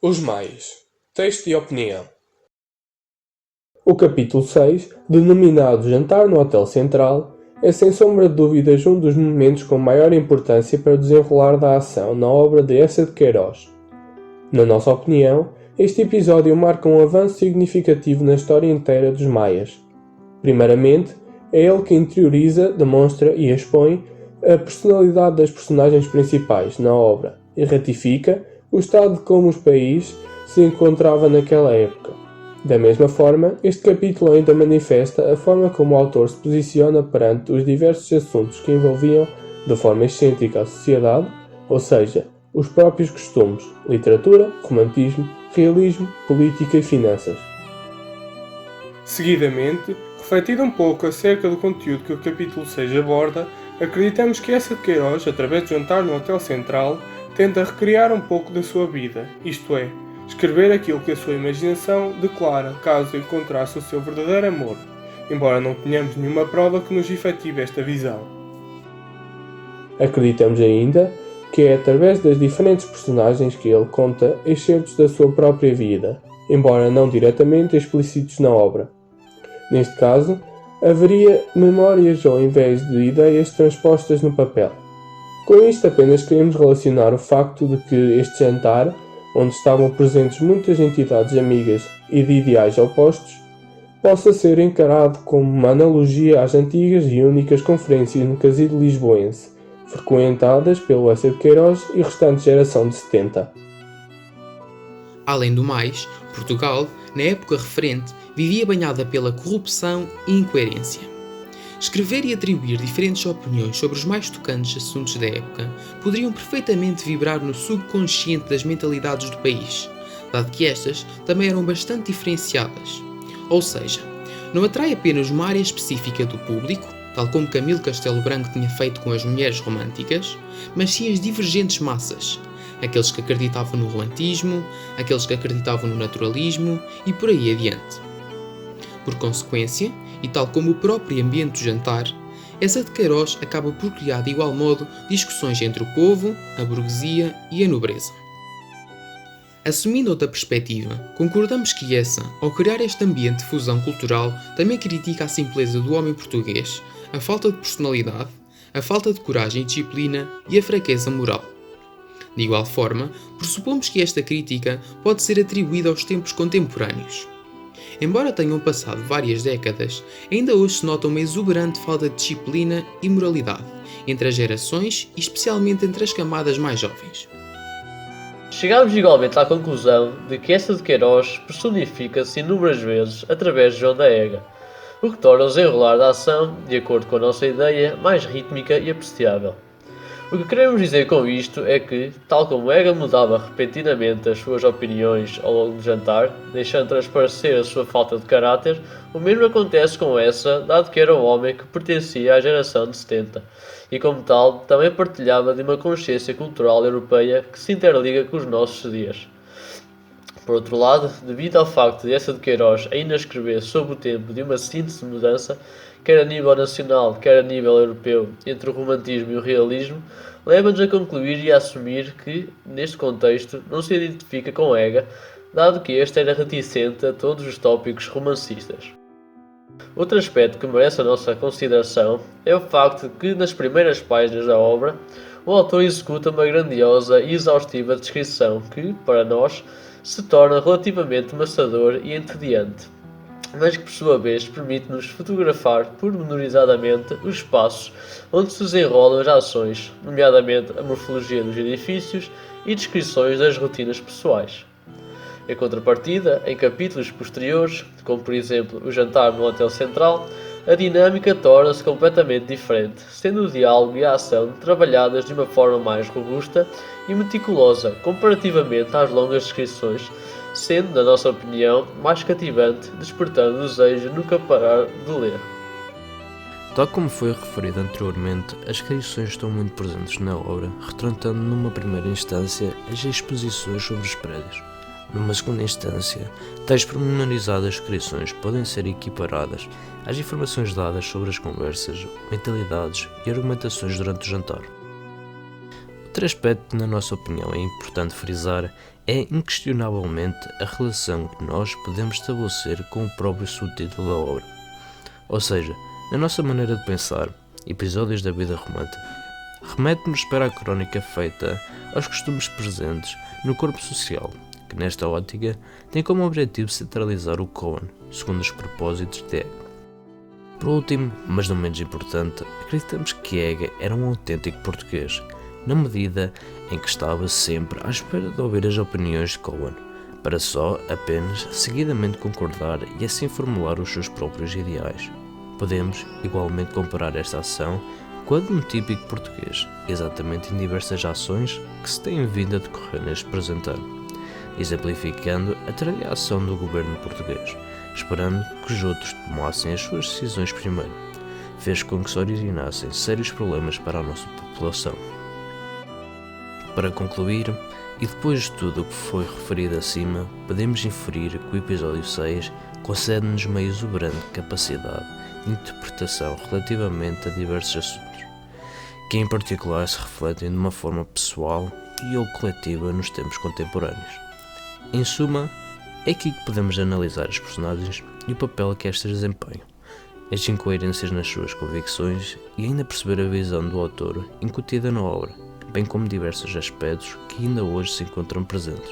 Os Maias. Texto e opinião. O capítulo 6, denominado Jantar no Hotel Central, é sem sombra de dúvidas um dos momentos com maior importância para o desenrolar da ação na obra de Eça de Queiroz. Na nossa opinião, este episódio marca um avanço significativo na história inteira dos Maias. Primeiramente, é ele que interioriza, demonstra e expõe a personalidade das personagens principais na obra e ratifica o estado de como o país se encontrava naquela época. Da mesma forma, este capítulo ainda manifesta a forma como o autor se posiciona perante os diversos assuntos que envolviam de forma excêntrica a sociedade, ou seja, os próprios costumes, literatura, romantismo, realismo, política e finanças. Seguidamente, refletindo um pouco acerca do conteúdo que o capítulo 6 aborda, acreditamos que Eça de Queiroz, através de Jantar no Hotel Central, tenta recriar um pouco da sua vida, isto é, escrever aquilo que a sua imaginação declara caso encontrasse o seu verdadeiro amor, embora não tenhamos nenhuma prova que nos efetive esta visão. Acreditamos ainda que é através das diferentes personagens que ele conta excertos da sua própria vida, embora não diretamente explícitos na obra. Neste caso, haveria memórias ao invés de ideias transpostas no papel. Com isto apenas queremos relacionar o facto de que este jantar, onde estavam presentes muitas entidades amigas e de ideais opostos, possa ser encarado como uma analogia às antigas e únicas conferências no Casino Lisboense, frequentadas pelo Eça de Queiroz e restante geração de 70. Além do mais, Portugal, na época referente, vivia banhada pela corrupção e incoerência. Escrever e atribuir diferentes opiniões sobre os mais tocantes assuntos da época poderiam perfeitamente vibrar no subconsciente das mentalidades do país, dado que estas também eram bastante diferenciadas. Ou seja, não atrai apenas uma área específica do público, tal como Camilo Castelo Branco tinha feito com as mulheres românticas, mas sim as divergentes massas, aqueles que acreditavam no romantismo, aqueles que acreditavam no naturalismo e por aí adiante. Por consequência, e tal como o próprio ambiente do jantar, Eça de Queiroz acaba por criar de igual modo discussões entre o povo, a burguesia e a nobreza. Assumindo outra perspectiva, concordamos que Eça, ao criar este ambiente de fusão cultural, também critica a simpleza do homem português, a falta de personalidade, a falta de coragem e disciplina e a fraqueza moral. De igual forma, pressupomos que esta crítica pode ser atribuída aos tempos contemporâneos. Embora tenham passado várias décadas, ainda hoje se nota uma exuberante falta de disciplina e moralidade entre as gerações e especialmente entre as camadas mais jovens. Chegamos igualmente à conclusão de que Eça de Queiroz personifica-se inúmeras vezes através de João da Ega, o que torna o desenrolar da ação, de acordo com a nossa ideia, mais rítmica e apreciável. O que queremos dizer com isto é que, tal como Ega mudava repentinamente as suas opiniões ao longo do jantar, deixando transparecer a sua falta de caráter, o mesmo acontece com Eça, dado que era um homem que pertencia à geração de 70, e como tal, também partilhava de uma consciência cultural europeia que se interliga com os nossos dias. Por outro lado, devido ao facto de Eça de Queiroz ainda escrever sob o tempo de uma síntese de mudança, quer a nível nacional, quer a nível europeu, entre o romantismo e o realismo, leva-nos a concluir e a assumir que, neste contexto, não se identifica com Ega, dado que este era reticente a todos os tópicos romancistas. Outro aspecto que merece a nossa consideração é o facto de que, nas primeiras páginas da obra, o autor executa uma grandiosa e exaustiva descrição que, para nós, se torna relativamente maçador e entediante, mas que por sua vez permite-nos fotografar pormenorizadamente os espaços onde se desenrolam as ações, nomeadamente a morfologia dos edifícios e descrições das rotinas pessoais. Em contrapartida, em capítulos posteriores, como por exemplo o jantar no Hotel Central, a dinâmica torna-se completamente diferente, sendo o diálogo e a ação trabalhadas de uma forma mais robusta e meticulosa comparativamente às longas descrições, sendo, na nossa opinião, mais cativante, despertando o desejo de nunca parar de ler. Tal como foi referido anteriormente, as descrições estão muito presentes na obra, retratando numa primeira instância as exposições sobre os prédios. Numa segunda instância, tais pormenorizadas descrições podem ser equiparadas às informações dadas sobre as conversas, mentalidades e argumentações durante o jantar. Outro aspecto que, na nossa opinião, é importante frisar é inquestionavelmente a relação que nós podemos estabelecer com o próprio subtítulo da obra. Ou seja, na nossa maneira de pensar, Episódios da Vida Romântica remete-nos para a crónica feita aos costumes presentes no corpo social, que nesta ótica tem como objetivo centralizar o Cohen, segundo os propósitos de Hegel. Por último, mas não menos importante, acreditamos que Hegel era um autêntico português, na medida em que estava sempre à espera de ouvir as opiniões de Cohen, para só apenas seguidamente concordar e assim formular os seus próprios ideais. Podemos igualmente comparar esta ação com a de um típico português, exatamente em diversas ações que se têm vindo a decorrer neste presente ano, exemplificando a tardia ação do governo português, esperando que os outros tomassem as suas decisões primeiro, fez com que se originassem sérios problemas para a nossa população. Para concluir, e depois de tudo o que foi referido acima, podemos inferir que o episódio 6 concede-nos uma exuberante capacidade de interpretação relativamente a diversos assuntos, que em particular se refletem de uma forma pessoal e ou coletiva nos tempos contemporâneos. Em suma, é aqui que podemos analisar as personagens e o papel que estas desempenham, as incoerências nas suas convicções e ainda perceber a visão do autor incutida na obra, bem como diversos aspectos que ainda hoje se encontram presentes.